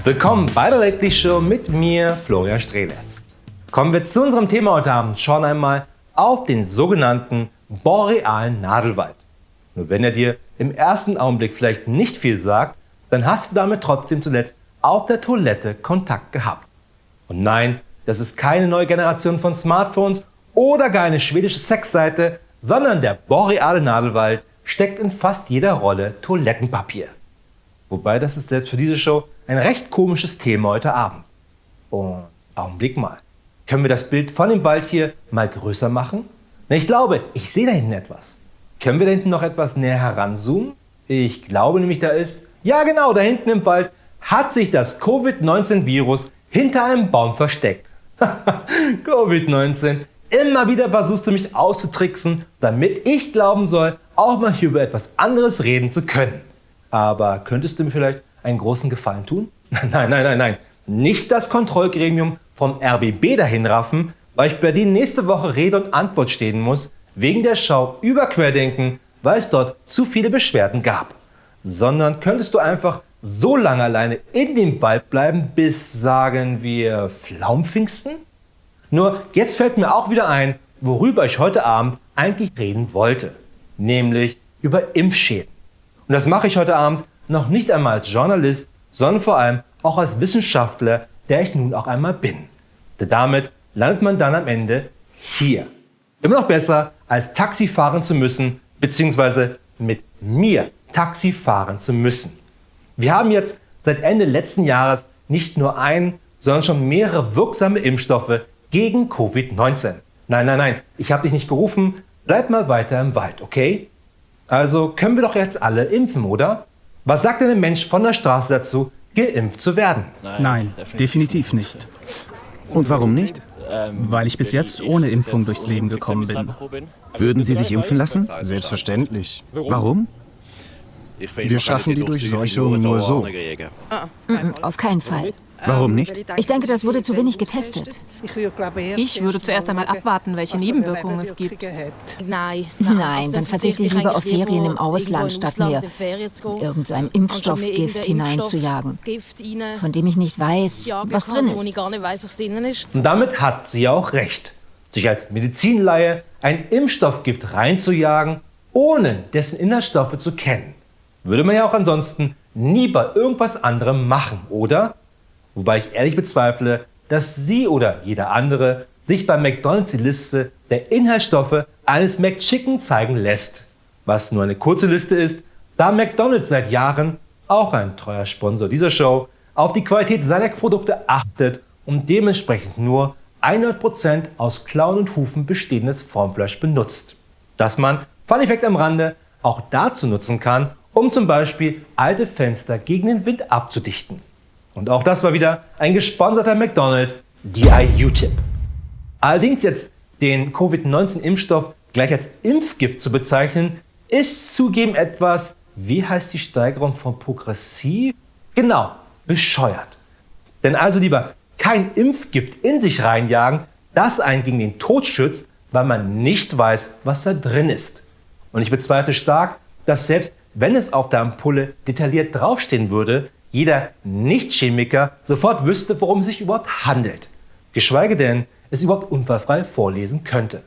Willkommen bei der Lately Show mit mir, Florian Streletz. Kommen wir zu unserem Thema heute Abend. Schauen einmal auf den sogenannten borealen Nadelwald. Nur wenn er dir im ersten Augenblick vielleicht nicht viel sagt, dann hast du damit trotzdem zuletzt auf der Toilette Kontakt gehabt. Und nein, das ist keine neue Generation von Smartphones oder gar eine schwedische Sexseite, sondern der boreale Nadelwald steckt in fast jeder Rolle Toilettenpapier. Wobei das ist selbst für diese Show ein recht komisches Thema heute Abend. Und Augenblick mal. Können wir das Bild von dem Wald hier mal größer machen? Na, ich glaube, ich sehe da hinten etwas. Können wir da hinten noch etwas näher heranzoomen? Ich glaube nämlich, da ist, ja genau, da hinten im Wald hat sich das Covid-19-Virus hinter einem Baum versteckt. Covid-19, immer wieder versuchst du mich auszutricksen, damit ich glauben soll, auch mal hier über etwas anderes reden zu können. Aber könntest du mir vielleicht einen großen Gefallen tun? Nein. Nicht das Kontrollgremium vom RBB dahin raffen, weil ich bei denen nächste Woche Rede und Antwort stehen muss, wegen der Show über Querdenken, weil es dort zu viele Beschwerden gab. Sondern könntest du einfach so lange alleine in dem Wald bleiben, bis, sagen wir, Flaumpfingsten? Nur jetzt fällt mir auch wieder ein, worüber ich heute Abend eigentlich reden wollte. Nämlich über Impfschäden. Und das mache ich heute Abend noch nicht einmal als Journalist, sondern vor allem auch als Wissenschaftler, der ich nun auch einmal bin. Denn damit landet man dann am Ende hier. Immer noch besser, als Taxi fahren zu müssen, beziehungsweise mit mir Taxi fahren zu müssen. Wir haben jetzt seit Ende letzten Jahres nicht nur einen, sondern schon mehrere wirksame Impfstoffe gegen Covid-19. Nein, ich habe dich nicht gerufen, bleib mal weiter im Wald, okay? Also können wir doch jetzt alle impfen, oder? Was sagt denn ein Mensch von der Straße dazu, geimpft zu werden? Nein, definitiv nicht. Und warum nicht? Weil ich bis jetzt ohne Impfung durchs Leben gekommen bin. Würden Sie sich impfen lassen? Selbstverständlich. Warum? Wir schaffen die Durchseuchung nur so. Auf keinen Fall. Warum nicht? Ich denke, das wurde zu wenig getestet. Ich würde zuerst einmal abwarten, welche Nebenwirkungen es gibt. Nein, dann verzichte ich lieber auf Ferien im Ausland, statt mir irgend so ein Impfstoffgift hineinzujagen, von dem ich nicht weiß, was drin ist. Und damit hat sie auch recht. Sich als Medizinlaie ein Impfstoffgift reinzujagen, ohne dessen Inhaltsstoffe zu kennen, würde man ja auch ansonsten nie bei irgendwas anderem machen, oder? Wobei ich ehrlich bezweifle, dass Sie oder jeder andere sich bei McDonald's die Liste der Inhaltsstoffe eines McChicken zeigen lässt. Was nur eine kurze Liste ist, da McDonald's seit Jahren, auch ein treuer Sponsor dieser Show, auf die Qualität seiner Produkte achtet und dementsprechend nur 100% aus Klauen und Hufen bestehendes Formfleisch benutzt. Das man, Fun Fact am Rande, auch dazu nutzen kann, um zum Beispiel alte Fenster gegen den Wind abzudichten. Und auch das war wieder ein gesponserter McDonald's DIY-Tipp. Allerdings jetzt den Covid-19-Impfstoff gleich als Impfgift zu bezeichnen, ist zugeben etwas, wie heißt die Steigerung von progressiv? Genau, bescheuert. Denn also lieber kein Impfgift in sich reinjagen, das einen gegen den Tod schützt, weil man nicht weiß, was da drin ist. Und ich bezweifle stark, dass selbst wenn es auf der Ampulle detailliert draufstehen würde, jeder Nicht-Chemiker sofort wüsste, worum es sich überhaupt handelt. Geschweige denn, es überhaupt unfallfrei vorlesen könnte.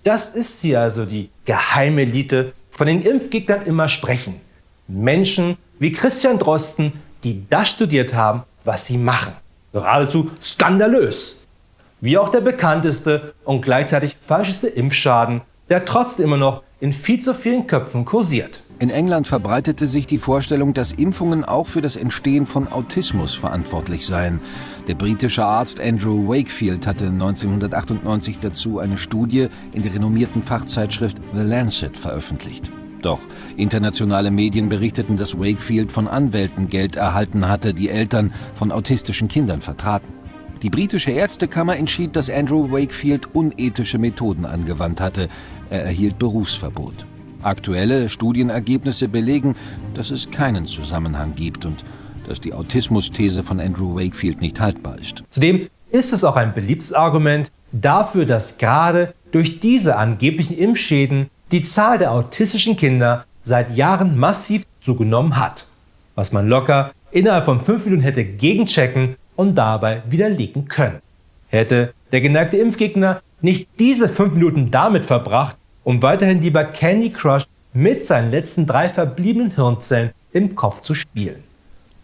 Das ist sie also, die geheime Elite, von den Impfgegnern immer sprechen. Menschen wie Christian Drosten, die das studiert haben, was sie machen. Geradezu skandalös. Wie auch der bekannteste und gleichzeitig falscheste Impfschaden, der trotzdem immer noch in viel zu vielen Köpfen kursiert. In England verbreitete sich die Vorstellung, dass Impfungen auch für das Entstehen von Autismus verantwortlich seien. Der britische Arzt Andrew Wakefield hatte 1998 dazu eine Studie in der renommierten Fachzeitschrift The Lancet veröffentlicht. Doch internationale Medien berichteten, dass Wakefield von Anwälten Geld erhalten hatte, die Eltern von autistischen Kindern vertraten. Die britische Ärztekammer entschied, dass Andrew Wakefield unethische Methoden angewandt hatte. Er erhielt Berufsverbot. Aktuelle Studienergebnisse belegen, dass es keinen Zusammenhang gibt und dass die Autismus-These von Andrew Wakefield nicht haltbar ist. Zudem ist es auch ein beliebtes Argument dafür, dass gerade durch diese angeblichen Impfschäden die Zahl der autistischen Kinder seit Jahren massiv zugenommen hat. Was man locker innerhalb von 5 Minuten hätte gegenchecken und dabei widerlegen können. Hätte der geneigte Impfgegner nicht diese 5 Minuten damit verbracht, um weiterhin lieber Candy Crush mit seinen letzten 3 verbliebenen Hirnzellen im Kopf zu spielen.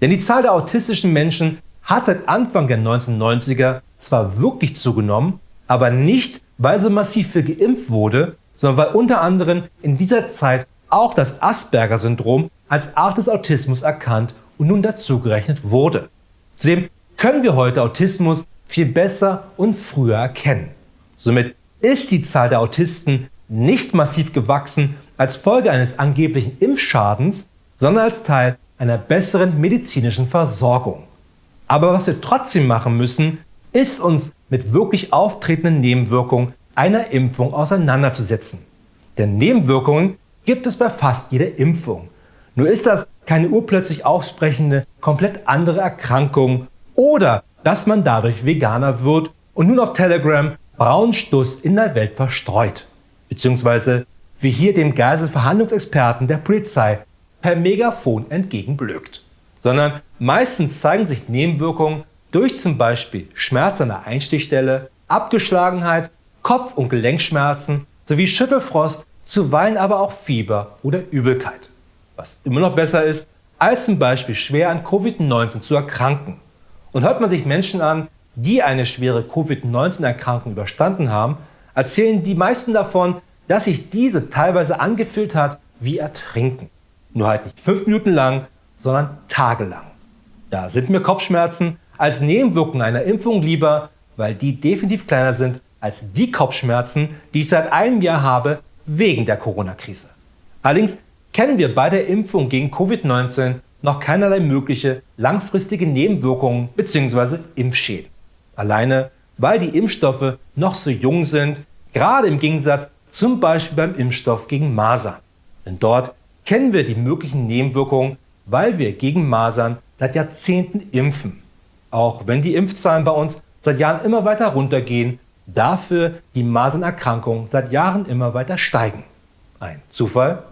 Denn die Zahl der autistischen Menschen hat seit Anfang der 1990er zwar wirklich zugenommen, aber nicht, weil so massiv viel geimpft wurde, sondern weil unter anderem in dieser Zeit auch das Asperger-Syndrom als Art des Autismus erkannt und nun dazugerechnet wurde. Zudem können wir heute Autismus viel besser und früher erkennen. Somit ist die Zahl der Autisten nicht massiv gewachsen als Folge eines angeblichen Impfschadens, sondern als Teil einer besseren medizinischen Versorgung. Aber was wir trotzdem machen müssen, ist uns mit wirklich auftretenden Nebenwirkungen einer Impfung auseinanderzusetzen. Denn Nebenwirkungen gibt es bei fast jeder Impfung. Nur ist das keine urplötzlich aufbrechende, komplett andere Erkrankung oder dass man dadurch Veganer wird und nun auf Telegram braunen Stuss in der Welt verstreut. Beziehungsweise wie hier dem Geiselverhandlungsexperten der Polizei per Megafon entgegenblökt. Sondern meistens zeigen sich Nebenwirkungen durch zum Beispiel Schmerz an der Einstichstelle, Abgeschlagenheit, Kopf- und Gelenkschmerzen sowie Schüttelfrost, zuweilen aber auch Fieber oder Übelkeit. Was immer noch besser ist, als zum Beispiel schwer an Covid-19 zu erkranken. Und hört man sich Menschen an, die eine schwere Covid-19-Erkrankung überstanden haben, erzählen die meisten davon, dass sich diese teilweise angefühlt hat wie Ertrinken. Nur halt nicht 5 Minuten lang, sondern tagelang. Da sind mir Kopfschmerzen als Nebenwirkung einer Impfung lieber, weil die definitiv kleiner sind als die Kopfschmerzen, die ich seit einem Jahr habe wegen der Corona-Krise. Allerdings kennen wir bei der Impfung gegen Covid-19 noch keinerlei mögliche langfristige Nebenwirkungen bzw. Impfschäden. Alleine, weil die Impfstoffe noch so jung sind, gerade im Gegensatz zum Beispiel beim Impfstoff gegen Masern. Denn dort kennen wir die möglichen Nebenwirkungen, weil wir gegen Masern seit Jahrzehnten impfen. Auch wenn die Impfzahlen bei uns seit Jahren immer weiter runtergehen, dafür die Masernerkrankungen seit Jahren immer weiter steigen. Ein Zufall?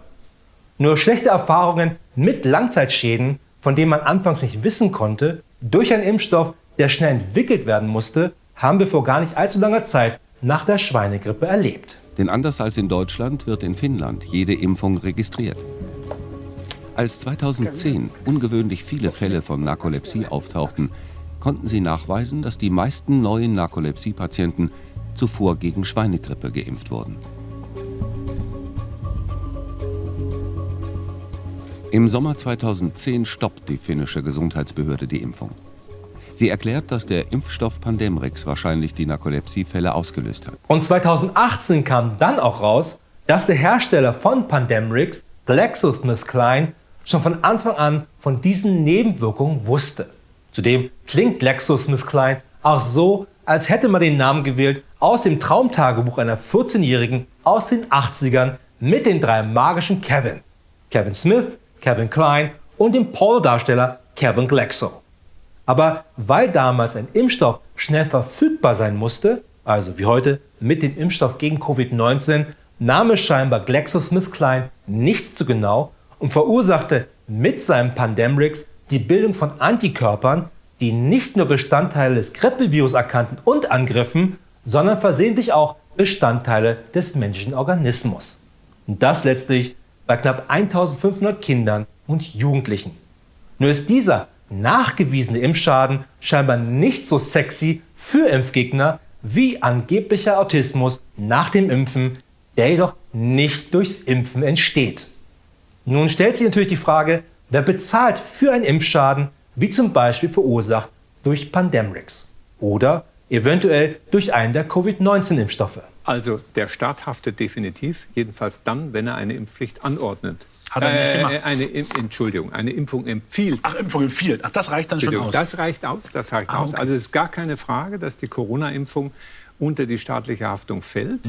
Nur schlechte Erfahrungen mit Langzeitschäden, von denen man anfangs nicht wissen konnte, durch einen Impfstoff, der schnell entwickelt werden musste, haben wir vor gar nicht allzu langer Zeit nach der Schweinegrippe erlebt. Denn anders als in Deutschland wird in Finnland jede Impfung registriert. Als 2010 ungewöhnlich viele Fälle von Narkolepsie auftauchten, konnten sie nachweisen, dass die meisten neuen Narkolepsie-Patienten zuvor gegen Schweinegrippe geimpft wurden. Im Sommer 2010 stoppt die finnische Gesundheitsbehörde die Impfung. Sie erklärt, dass der Impfstoff Pandemrix wahrscheinlich die Narkolepsiefälle ausgelöst hat. Und 2018 kam dann auch raus, dass der Hersteller von Pandemrix, GlaxoSmithKline, schon von Anfang an von diesen Nebenwirkungen wusste. Zudem klingt GlaxoSmithKline auch so, als hätte man den Namen gewählt aus dem Traumtagebuch einer 14-Jährigen aus den 80ern mit den 3 magischen Kevins. Kevin Smith, Kevin Kline und dem Pornodarsteller Kevin Glaxo. Aber weil damals ein Impfstoff schnell verfügbar sein musste, also wie heute mit dem Impfstoff gegen Covid-19, nahm es scheinbar GlaxoSmithKline nicht zu genau und verursachte mit seinem Pandemrix die Bildung von Antikörpern, die nicht nur Bestandteile des Grippevirus erkannten und angriffen, sondern versehentlich auch Bestandteile des menschlichen Organismus. Und das letztlich bei knapp 1500 Kindern und Jugendlichen. Nur ist dieser nachgewiesene Impfschaden scheinbar nicht so sexy für Impfgegner wie angeblicher Autismus nach dem Impfen, der jedoch nicht durchs Impfen entsteht. Nun stellt sich natürlich die Frage, wer bezahlt für einen Impfschaden, wie zum Beispiel verursacht durch Pandemrix oder eventuell durch einen der Covid-19-Impfstoffe. Also der Staat haftet definitiv, jedenfalls dann, wenn er eine Impfpflicht anordnet. Hat er nicht gemacht? Eine Impfung empfiehlt. Ach, Impfung empfiehlt. Ach, das reicht dann schon aus. Das reicht aus, Okay. Also es ist gar keine Frage, dass die Corona-Impfung unter die staatliche Haftung fällt.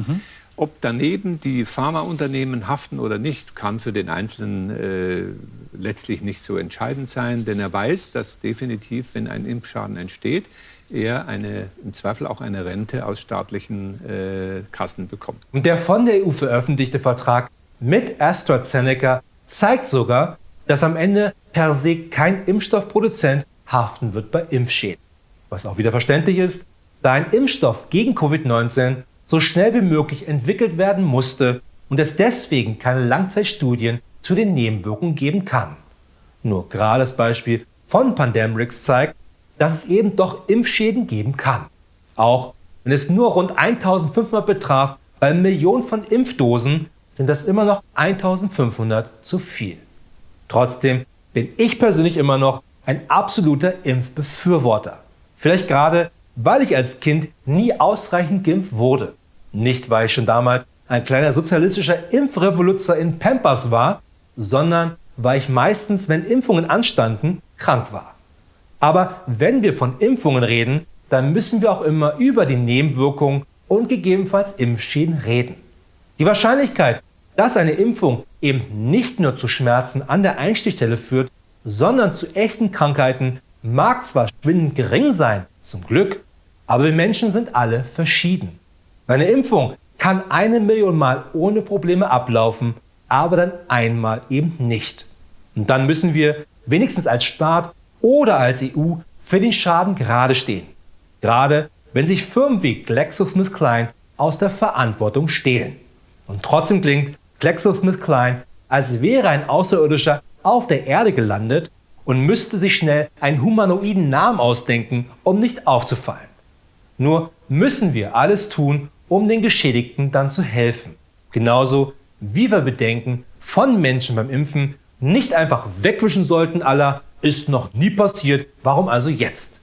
Ob daneben die Pharmaunternehmen haften oder nicht, kann für den Einzelnen letztlich nicht so entscheidend sein, denn er weiß, dass definitiv, wenn ein Impfschaden entsteht, er im Zweifel auch eine Rente aus staatlichen Kassen bekommt. Und der von der EU veröffentlichte Vertrag mit AstraZeneca zeigt sogar, dass am Ende per se kein Impfstoffproduzent haften wird bei Impfschäden. Was auch wieder verständlich ist, da ein Impfstoff gegen Covid-19 so schnell wie möglich entwickelt werden musste und es deswegen keine Langzeitstudien zu den Nebenwirkungen geben kann. Nur gerade das Beispiel von Pandemrix zeigt, dass es eben doch Impfschäden geben kann. Auch wenn es nur rund 1500 betraf, bei Millionen von Impfdosen sind das immer noch 1500 zu viel. Trotzdem bin ich persönlich immer noch ein absoluter Impfbefürworter. Vielleicht gerade, weil ich als Kind nie ausreichend geimpft wurde. Nicht, weil ich schon damals ein kleiner sozialistischer Impfrevoluzer in Pampers war, sondern weil ich meistens, wenn Impfungen anstanden, krank war. Aber wenn wir von Impfungen reden, dann müssen wir auch immer über die Nebenwirkungen und gegebenenfalls Impfschäden reden. Die Wahrscheinlichkeit, dass eine Impfung eben nicht nur zu Schmerzen an der Einstichstelle führt, sondern zu echten Krankheiten, mag zwar schwindend gering sein, zum Glück, aber wir Menschen sind alle verschieden. Eine Impfung kann 1 Million Mal ohne Probleme ablaufen, aber dann einmal eben nicht. Und dann müssen wir wenigstens als Staat oder als EU für den Schaden gerade stehen. Gerade wenn sich Firmen wie GlaxoSmithKline aus der Verantwortung stehlen. Und trotzdem klingt GlaxoSmithKline, als wäre ein Außerirdischer auf der Erde gelandet und müsste sich schnell einen humanoiden Namen ausdenken, um nicht aufzufallen. Nur müssen wir alles tun, um den Geschädigten dann zu helfen. Genauso wie wir Bedenken von Menschen beim Impfen nicht einfach wegwischen sollten, aller ist noch nie passiert, warum also jetzt?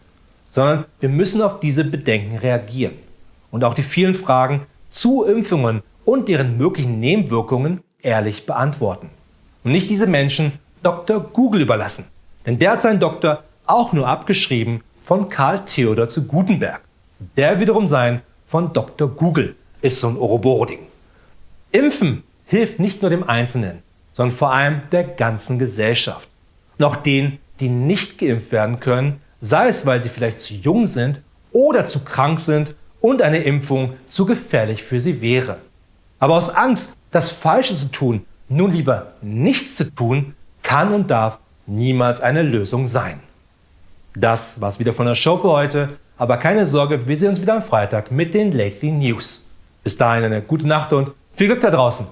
Sondern wir müssen auf diese Bedenken reagieren und auch die vielen Fragen zu Impfungen und deren möglichen Nebenwirkungen ehrlich beantworten. Und nicht diese Menschen Dr. Google überlassen, denn der hat seinen Doktor auch nur abgeschrieben von Karl Theodor zu Gutenberg. Der wiederum sein von Dr. Google ist so ein Ouroboros-Ding. Impfen hilft nicht nur dem Einzelnen, sondern vor allem der ganzen Gesellschaft. Und auch denen, die nicht geimpft werden können, sei es, weil sie vielleicht zu jung sind oder zu krank sind und eine Impfung zu gefährlich für sie wäre. Aber aus Angst, das Falsche zu tun, nun lieber nichts zu tun, kann und darf niemals eine Lösung sein. Das war's wieder von der Show für heute, aber keine Sorge, wir sehen uns wieder am Freitag mit den Lately News. Bis dahin eine gute Nacht und viel Glück da draußen.